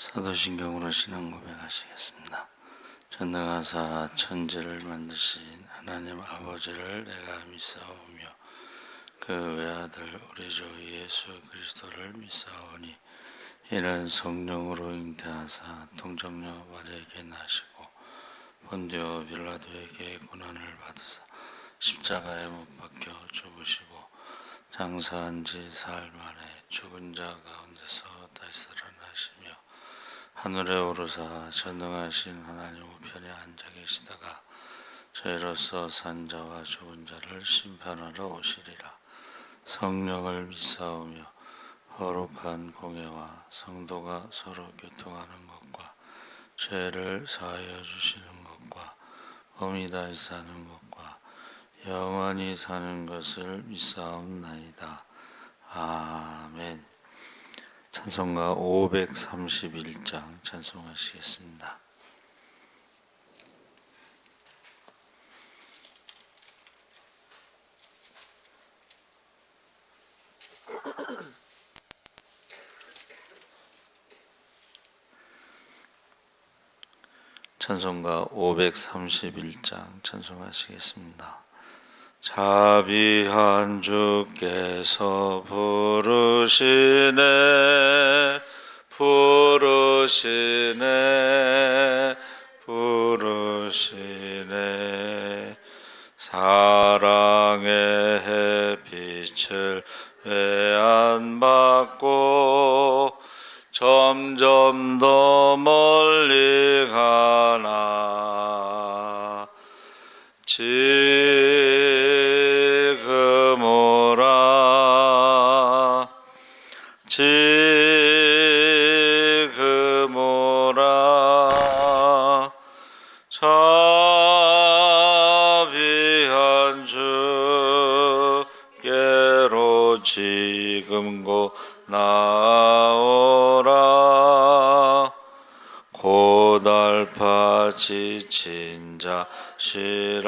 사도신경으로 신앙 고백하시겠습니다. 전능하사 천지를 만드신 하나님 아버지를 내가 믿사오며 그 외아들 우리 주 예수 그리스도를 믿사오니 이는 성령으로 잉태하사 동정녀 마리아에게 나시고 본디오 빌라도에게 고난을 받으사 십자가에 못 박혀 죽으시고 장사한 지 사흘 만에 죽은 자 가운데서 다시 살아나시며 하늘에 오르사 전능하신 하나님 우편에 앉아 계시다가 저희로서 산 자와 죽은 자를 심판하러 오시리라. 성령을 믿사오며 거룩한 공예와 성도가 서로 교통하는 것과 죄를 사하여 주시는 것과 범이 다시 사는 것과 영원히 사는 것을 믿사옵나이다. 아멘. 찬송가 531장 찬송하시겠습니다. 찬송가 531장 찬송하시겠습니다. 자비한 주께서 부르시네 부르시네 사랑의 햇빛을 왜 안 받고 점점 더 멀리 가나 지금 오라 자비한 주께로 지금 곧 나오라 고달파 지친 자 쉬라하네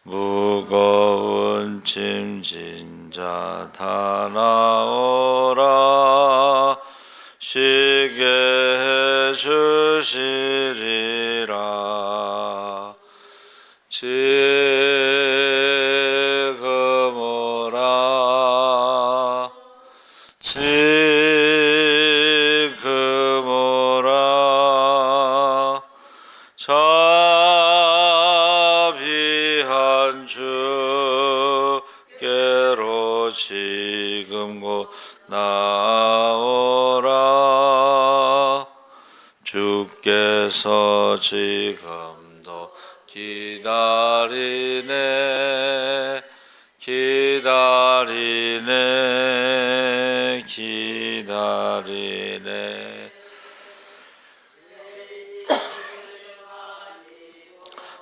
무거운 짐진 자 다 나오라 쉬게 해주시리라 지금 오라 자비한 주께로 지금 곧 나오라 주께서 지금도 기다리네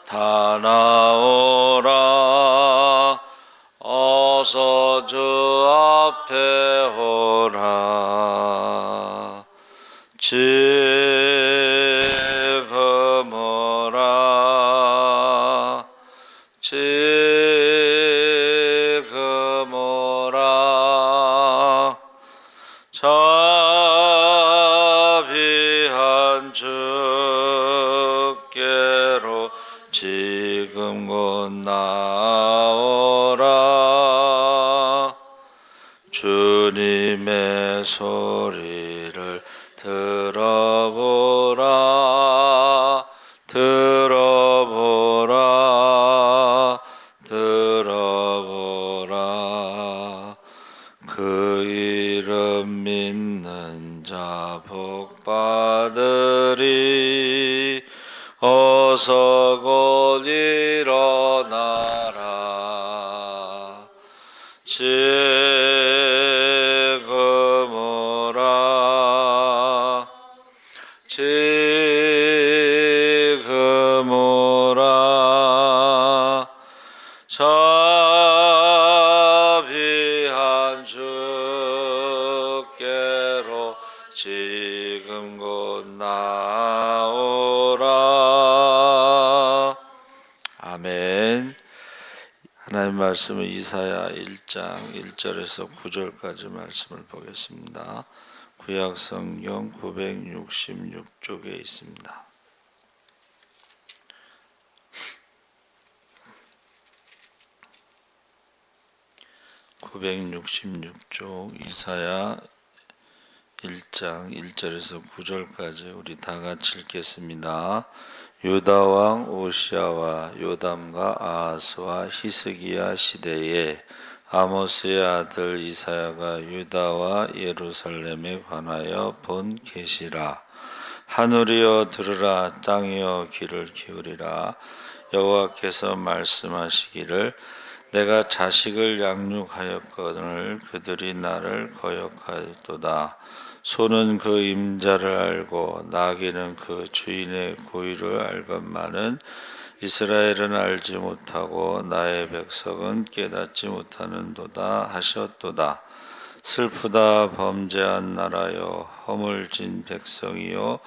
다 나오라 어서 주 앞에 오라 지금 오라 자비한 주께로 지금 곧 나오라 주님의 소리를 들어보라 그 이름 믿는 자 복받으리 어서 곧 일어나라 지금 오라 자비한 주께로 지금 곧 나오라 아멘. 말씀은 이사야 1장 1절에서 9절까지 말씀을 보겠습니다. 구약 성경 966쪽에 있습니다. 966쪽 이사야 1장 1절에서 9절까지 우리 다 같이 읽겠습니다. 유다 왕 오시아와 요담과 아하스와 히스기야 시대에 아모스의 아들 이사야가 유다와 예루살렘에 관하여 본 계시라. 하늘이여 들으라, 땅이여 귀를 기울이라. 여호와께서 말씀하시기를 내가 자식을 양육하였거늘 그들이 나를 거역하였도다. 소는 그 임자를 알고 나귀는 그 주인의 고유를 알건만은 이스라엘은 알지 못하고 나의 백성은 깨닫지 못하는도다 하셨도다. 슬프다 범죄한 나라여, 허물진 백성이요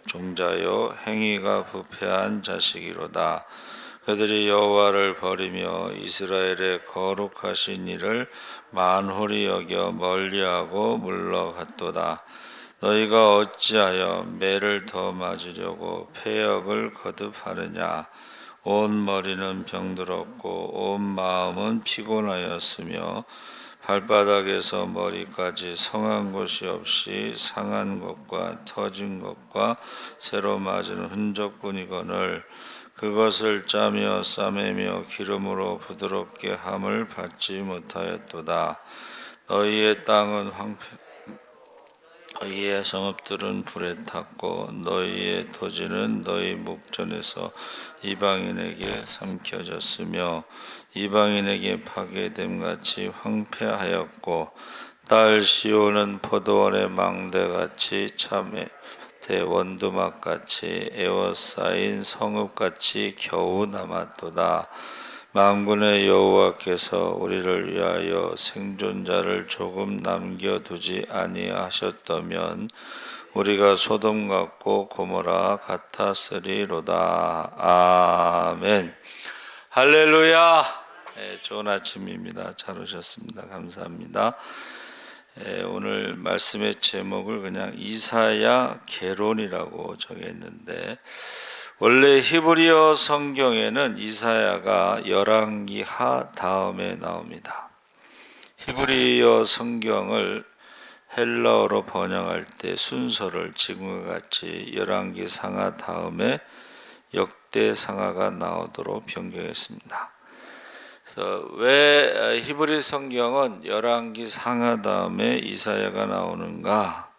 종자요 행위가 부패한 자식이로다. 그들이 여호와를 버리며 이스라엘의 거룩하신 이를 만홀히 여겨 멀리하고 물러갔도다. 너희가 어찌하여 매를 더 맞으려고 패역을 거듭하느냐. 온 머리는 병들었고 온 마음은 피곤하였으며 발바닥에서 머리까지 성한 곳이 없이 상한 것과 터진 것과 새로 맞은 흔적뿐이거늘 그것을 짜며 싸매며 기름으로 부드럽게 함을 받지 못하였도다. 너희의 땅은 너희의 성읍들은 불에 탔고 너희의 토지는 너희 목전에서 이방인에게 삼켜졌으며 이방인에게 파괴됨같이 황폐하였고 딸 시온은 포도원의 망대같이 참에 원두막같이 에워싸인 성읍같이 겨우 남았도다. 만군의 여호와께서 우리를 위하여 생존자를 조금 남겨두지 아니하셨다면 우리가 소돔 같고 고모라 같았으리로다. 아멘. 할렐루야. 좋은 아침입니다. 잘 오셨습니다. 감사합니다. 오늘 말씀의 제목을 그냥 이사야 계론이라고 정했는데, 원래 히브리어 성경에는 이사야가 열왕기 하 다음에 나옵니다. 히브리어 성경을 헬라어로 번역할 때 순서를 지금과 같이 열왕기 상하 다음에 역대 상하가 나오도록 변경했습니다. 그래서 왜 히브리 성경은 열왕기 상하 다음에 이사야가 나오는가?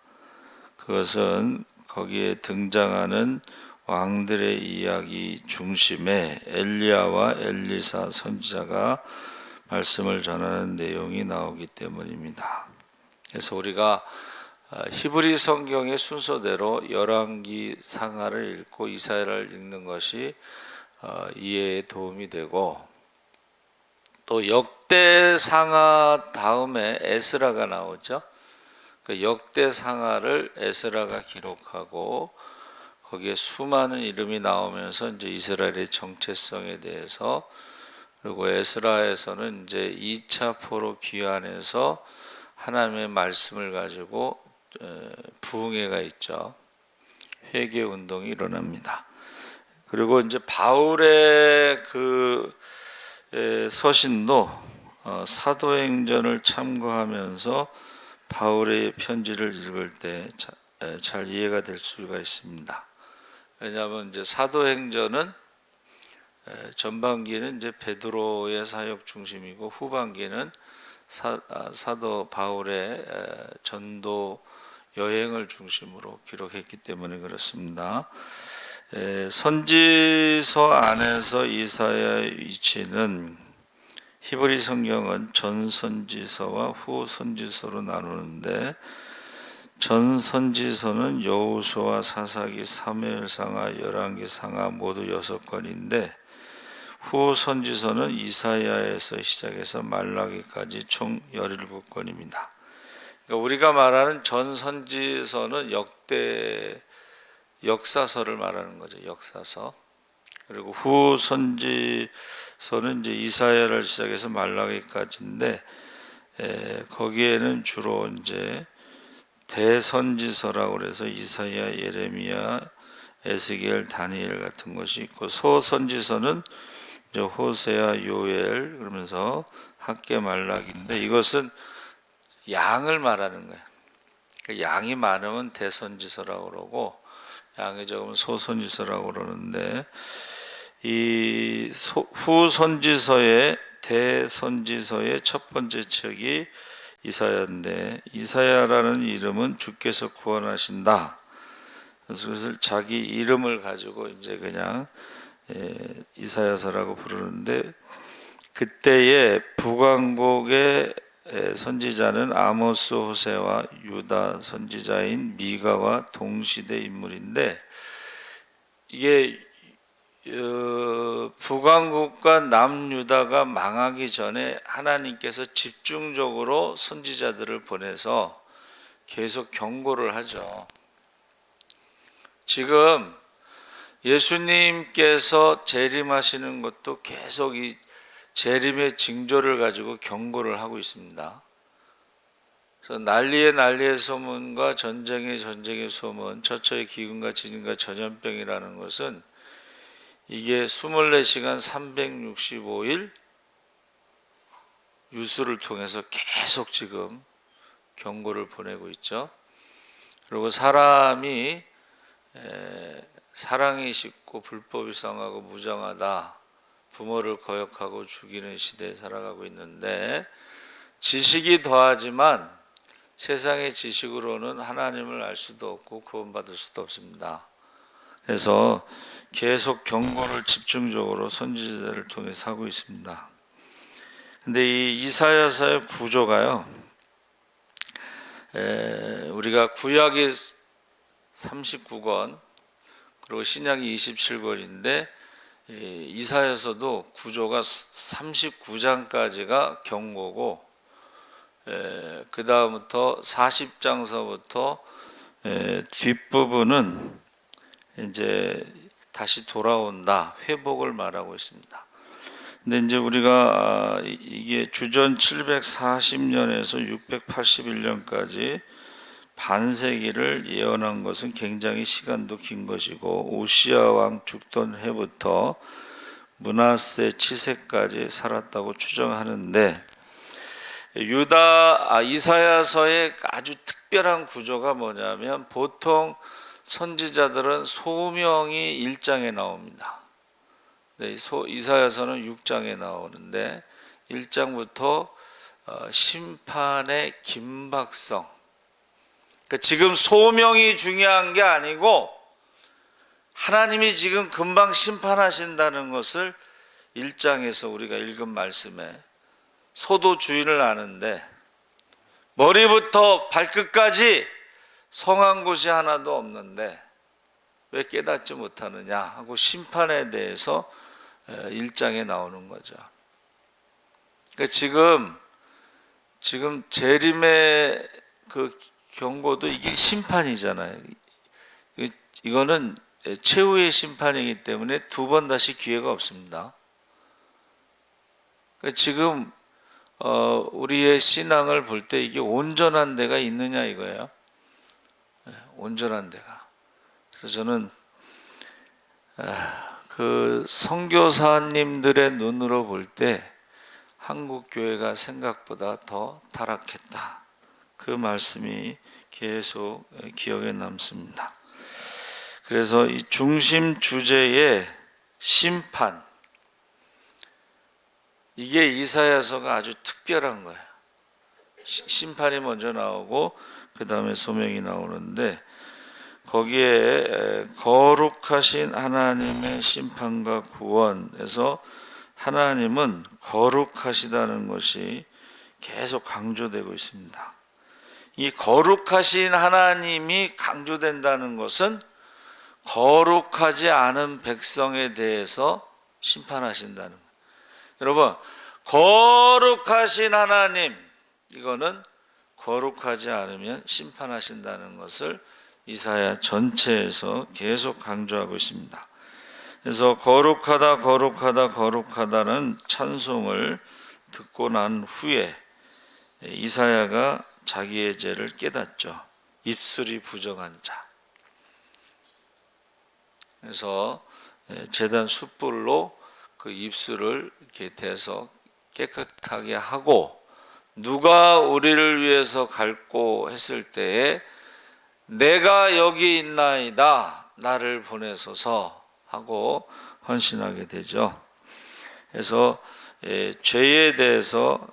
그것은 거기에 등장하는 왕들의 이야기 중심에 엘리야와 엘리사 선지자가 말씀을 전하는 내용이 나오기 때문입니다. 그래서 우리가 히브리 성경의 순서대로 열왕기 상하를 읽고 이사야를 읽는 것이 이해에 도움이 되고, 또 역대 상하 다음에 에스라가 나오죠. 그 역대 상하를 에스라가 기록하고 거기에 수많은 이름이 나오면서 이제 이스라엘의 정체성에 대해서, 그리고 에스라에서는 이제 2차 포로 귀환해서 하나님의 말씀을 가지고 부흥회가 있죠. 회개 운동이 일어납니다. 그리고 이제 바울의 그 서신도 사도행전을 참고하면서 바울의 편지를 읽을 때 잘 이해가 될 수가 있습니다. 왜냐하면 이제 사도행전은 전반기는 이제 베드로의 사역 중심이고 후반기는 사도 바울의 전도 여행을 중심으로 기록했기 때문에 그렇습니다. 선지서 안에서 이사야의 위치는 히브리 성경은 전선지서와 후선지서로 나누는데, 전선지서는 여호수아, 사사기, 사무엘상하, 열왕기 상하 모두 6권인데 후선지서는 이사야에서 시작해서 말라기까지 총 17권입니다. 그러니까 우리가 말하는 전선지서는 역사서를 말하는 거죠. 역사서. 그리고 후선지서는 이제 이사야를 시작해서 말라기까지인데, 거기에는 주로 이제 대선지서라고 그래서 이사야, 예레미야, 에스겔, 다니엘 같은 것이 있고, 소선지서는 이제 호세아, 요엘 그러면서 학개, 말라기인데, 이것은 양을 말하는 거예요. 그러니까 양이 많으면 대선지서라고 그러고 양이 적으면 소선지서라고 그러는데, 이 후선지서의 대선지서의 첫 번째 책이 이사야인데, 이사야라는 이름은 주께서 구원하신다. 그래서 자기 이름을 가지고 이제 그냥 이사야서라고 부르는데, 그때의 북왕국의 선지자는 아모스, 호세와 유다 선지자인 미가와 동시대 인물인데, 이게 북왕국과 남유다가 망하기 전에 하나님께서 집중적으로 선지자들을 보내서 계속 경고를 하죠. 지금 예수님께서 재림하시는 것도 계속 이 재림의 징조를 가지고 경고를 하고 있습니다. 그래서 난리의 소문과 전쟁의 소문, 처처의 기근과 지진과 전염병이라는 것은 이게 24시간 365일 유수를 통해서 계속 지금 경고를 보내고 있죠. 그리고 사람이 사랑이 식고 불법이 상하고 무정하다, 부모를 거역하고 죽이는 시대에 살아가고 있는데, 지식이 더하지만 세상의 지식으로는 하나님을 알 수도 없고 구원받을 수도 없습니다. 그래서 계속 경고를 집중적으로 선지자들을 통해 하고 있습니다. 근데 이 이사야서의 구조가요, 우리가 구약이 39권 그리고 신약이 27권인데, 이사야서도 구조가 39장까지가 경고고, 그 다음부터 40장서부터 뒷부분은 이제 다시 돌아온다, 회복을 말하고 있습니다. 근데 이제 우리가 이게 주전 740년에서 681년까지 반세기를 예언한 것은 굉장히 시간도 긴 것이고, 오시아 왕 죽던 해부터 므낫세 치세까지 살았다고 추정하는데, 이사야서의 아주 특별한 구조가 뭐냐면, 보통 선지자들은 소명이 1장에 나옵니다. 이사야서는 6장에 나오는데, 1장부터 심판의 긴박성, 그러니까 지금 소명이 중요한 게 아니고 하나님이 지금 금방 심판하신다는 것을 1장에서 우리가 읽은 말씀에 소도 주인을 아는데 머리부터 발끝까지 성한 곳이 하나도 없는데 왜 깨닫지 못하느냐 하고 심판에 대해서 1장에 나오는 거죠. 그러니까 지금 재림의 그 경고도 이게 심판이잖아요. 이거는 최후의 심판이기 때문에 두 번 다시 기회가 없습니다. 그러니까 지금 우리의 신앙을 볼 때 이게 온전한 데가 있느냐 이거예요. 온전한 데가. 그래서 저는 그 선교사님들의 눈으로 볼 때 한국 교회가 생각보다 더 타락했다, 그 말씀이 계속 기억에 남습니다. 그래서 이 중심 주제의 심판, 이게 이사야서가 아주 특별한 거예요. 심판이 먼저 나오고 그 다음에 소명이 나오는데, 거기에 거룩하신 하나님의 심판과 구원에서 하나님은 거룩하시다는 것이 계속 강조되고 있습니다. 이 거룩하신 하나님이 강조된다는 것은 거룩하지 않은 백성에 대해서 심판하신다는 거예요. 여러분, 거룩하신 하나님, 이거는 거룩하지 않으면 심판하신다는 것을 이사야 전체에서 계속 강조하고 있습니다. 그래서 거룩하다 거룩하다 거룩하다는 찬송을 듣고 난 후에 이사야가 자기의 죄를 깨닫죠. 입술이 부정한 자. 그래서 제단 숯불로 그 입술을 이렇게 대서 깨끗하게 하고, 누가 우리를 위해서 갈고 했을 때에 내가 여기 있나이다 나를 보내소서 하고 헌신하게 되죠. 그래서 죄에 대해서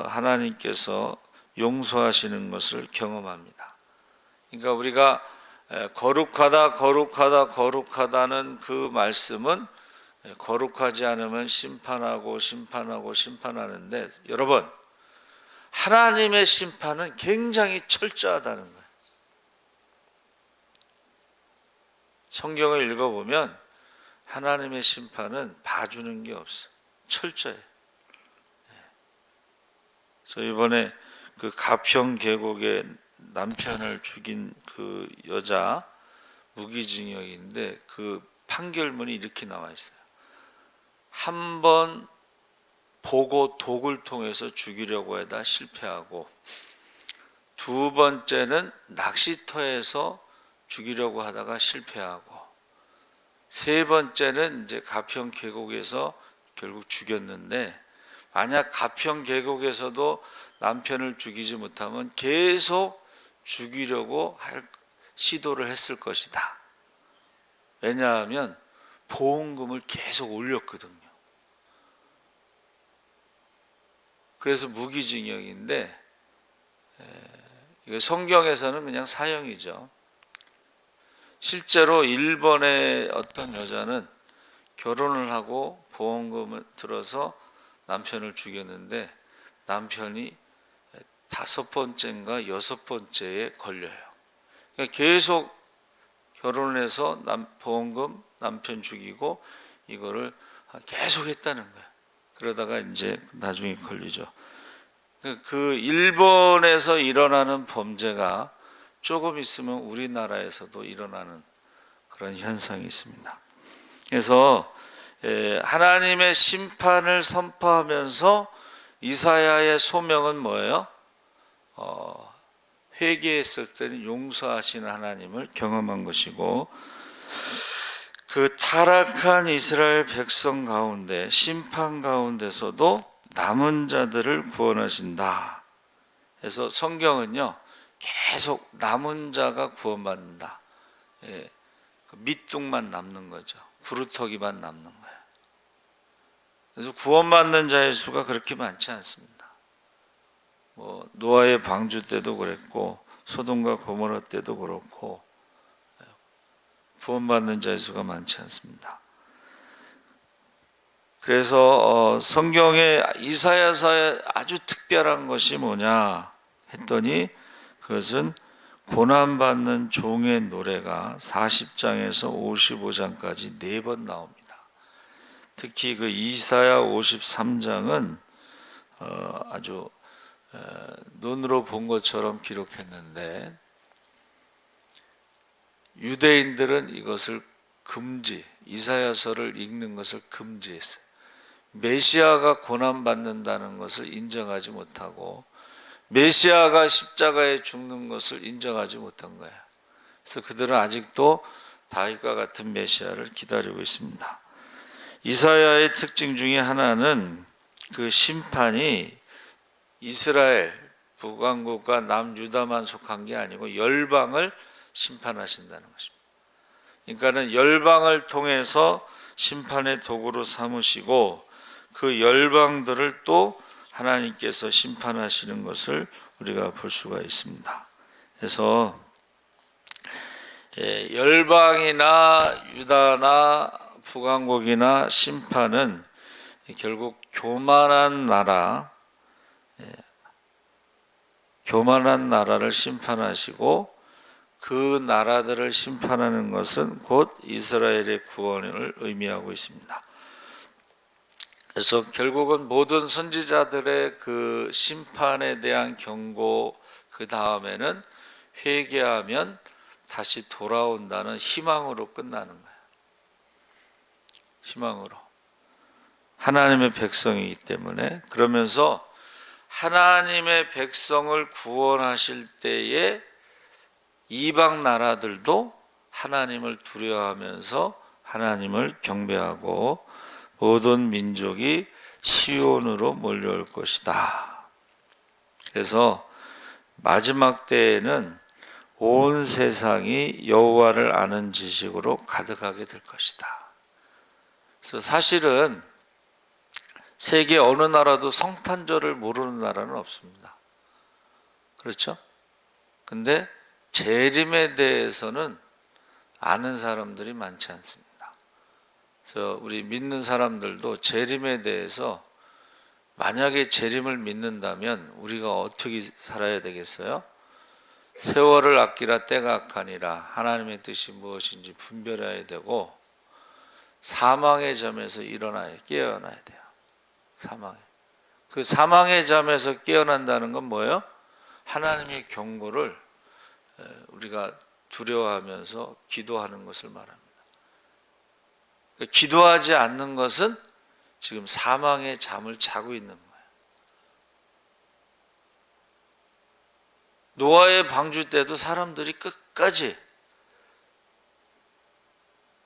하나님께서 용서하시는 것을 경험합니다. 그러니까 우리가 거룩하다 거룩하다 거룩하다는 그 말씀은 거룩하지 않으면 심판하고 심판하고 심판하는데, 여러분, 하나님의 심판은 굉장히 철저하다는 거예요. 성경을 읽어보면 하나님의 심판은 봐주는 게 없어요. 철저해요. 그래서 이번에 그 가평 계곡에 남편을 죽인 그 여자 무기징역인데 그 판결문이 이렇게 나와 있어요. 한 번 보고 독을 통해서 죽이려고 하다 실패하고, 두 번째는 낚시터에서 죽이려고 하다가 실패하고, 세 번째는 이제 가평 계곡에서 결국 죽였는데, 만약 가평 계곡에서도 남편을 죽이지 못하면 계속 죽이려고 할 시도를 했을 것이다. 왜냐하면 보험금을 계속 올렸거든요. 그래서 무기징역인데, 이거 성경에서는 그냥 사형이죠. 실제로 일본의 어떤 여자는 결혼을 하고 보험금을 들어서 남편을 죽였는데, 남편이 5번째인가 6번째에 걸려요. 그러니까 계속 결혼해서 보험금 남편 죽이고 이거를 계속 했다는 거예요. 그러다가 이제 나중에 걸리죠. 그 일본에서 일어나는 범죄가 조금 있으면 우리나라에서도 일어나는 그런 현상이 있습니다. 그래서 하나님의 심판을 선포하면서 이사야의 소명은 뭐예요? 회개했을 때는 용서하시는 하나님을 경험한 것이고, 그 타락한 이스라엘 백성 가운데 심판 가운데서도 남은 자들을 구원하신다. 그래서 성경은요 계속 남은 자가 구원받는다. 밑둥만 남는 거죠. 구루터기만 남는 거예요. 그래서 구원받는 자의 수가 그렇게 많지 않습니다. 노아의 방주 때도 그랬고 소돔과 고모라 때도 그렇고 구원받는 자의 수가 많지 않습니다. 그래서 성경의 이사야서에 아주 특별한 것이 뭐냐 했더니, 그것은 고난받는 종의 노래가 40장에서 55장까지 4번 나옵니다. 특히 그 이사야 53장은 아주 눈으로 본 것처럼 기록했는데, 유대인들은 이것을 이사야서를 읽는 것을 금지했어요. 메시아가 고난받는다는 것을 인정하지 못하고 메시아가 십자가에 죽는 것을 인정하지 못한 거예요. 그래서 그들은 아직도 다윗과 같은 메시아를 기다리고 있습니다. 이사야의 특징 중에 하나는 그 심판이 이스라엘 북왕국과 남유다만 속한 게 아니고 열방을 심판하신다는 것입니다. 그러니까는 열방을 통해서 심판의 도구로 삼으시고 그 열방들을 또 하나님께서 심판하시는 것을 우리가 볼 수가 있습니다. 그래서 열방이나 유다나 북왕국이나 심판은 결국 교만한 나라를 심판하시고, 그 나라들을 심판하는 것은 곧 이스라엘의 구원을 의미하고 있습니다. 그래서 결국은 모든 선지자들의 그 심판에 대한 경고, 그 다음에는 회개하면 다시 돌아온다는 희망으로 끝나는 거예요. 희망으로. 하나님의 백성이기 때문에. 그러면서 하나님의 백성을 구원하실 때에 이방 나라들도 하나님을 두려워하면서 하나님을 경배하고 모든 민족이 시온으로 몰려올 것이다. 그래서 마지막 때에는 온 세상이 여호와를 아는 지식으로 가득하게 될 것이다. 그래서 사실은 세계 어느 나라도 성탄절을 모르는 나라는 없습니다. 그렇죠? 근데 재림에 대해서는 아는 사람들이 많지 않습니다. 그래서 우리 믿는 사람들도 재림에 대해서, 만약에 재림을 믿는다면 우리가 어떻게 살아야 되겠어요? 세월을 아끼라 때가 악하니라. 하나님의 뜻이 무엇인지 분별해야 되고, 사망의 잠에서 깨어나야 돼요. 그 사망의 잠에서 깨어난다는 건 뭐예요? 하나님의 경고를 우리가 두려워하면서 기도하는 것을 말합니다. 기도하지 않는 것은 지금 사망의 잠을 자고 있는 거예요. 노아의 방주 때도 사람들이 끝까지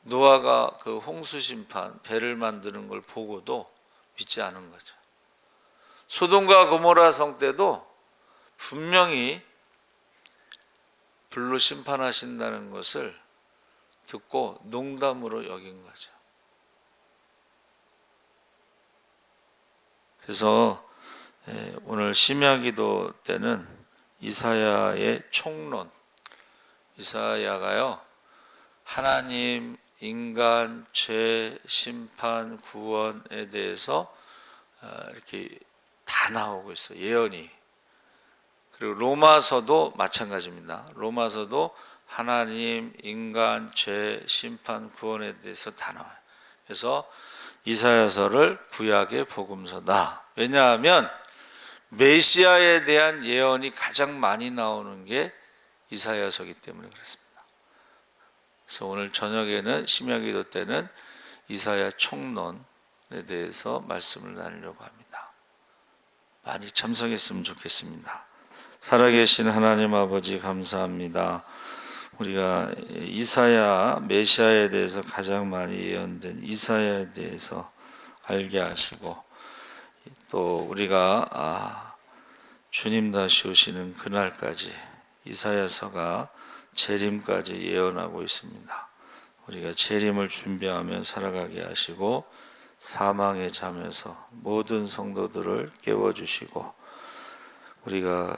노아가 그 홍수 심판, 배를 만드는 걸 보고도 믿지 않은 거죠. 소돔과 고모라 성 때도 분명히 불로 심판하신다는 것을 듣고 농담으로 여긴 거죠. 그래서 오늘 심야기도 때는 이사야의 총론, 이사야가요, 하나님, 인간, 죄, 심판, 구원에 대해서 이렇게 다 나오고 있어요. 예언이. 그리고 로마서도 마찬가지입니다. 로마서도 하나님, 인간, 죄, 심판, 구원에 대해서 다 나와요. 그래서 이사야서를 구약의 복음서다. 왜냐하면 메시아에 대한 예언이 가장 많이 나오는 게 이사야서이기 때문에 그렇습니다. 그래서 오늘 저녁에는 심야기도 때는 이사야 총론에 대해서 말씀을 나누려고 합니다. 많이 참석했으면 좋겠습니다. 살아계신 하나님 아버지 감사합니다. 우리가 이사야, 메시아에 대해서 가장 많이 예언된 이사야에 대해서 알게 하시고, 또 우리가 주님 다시 오시는 그날까지 이사야서가 재림까지 예언하고 있습니다. 우리가 재림을 준비하며 살아가게 하시고, 사망의 잠에서 모든 성도들을 깨워주시고, 우리가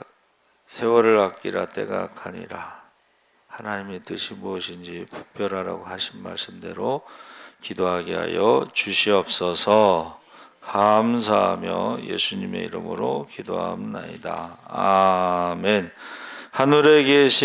세월을 아끼라 때가 악하니라, 하나님의 뜻이 무엇인지 분별하라고 하신 말씀대로 기도하게 하여 주시옵소서. 감사하며 예수님의 이름으로 기도하옵나이다. 아멘. 하늘에 계신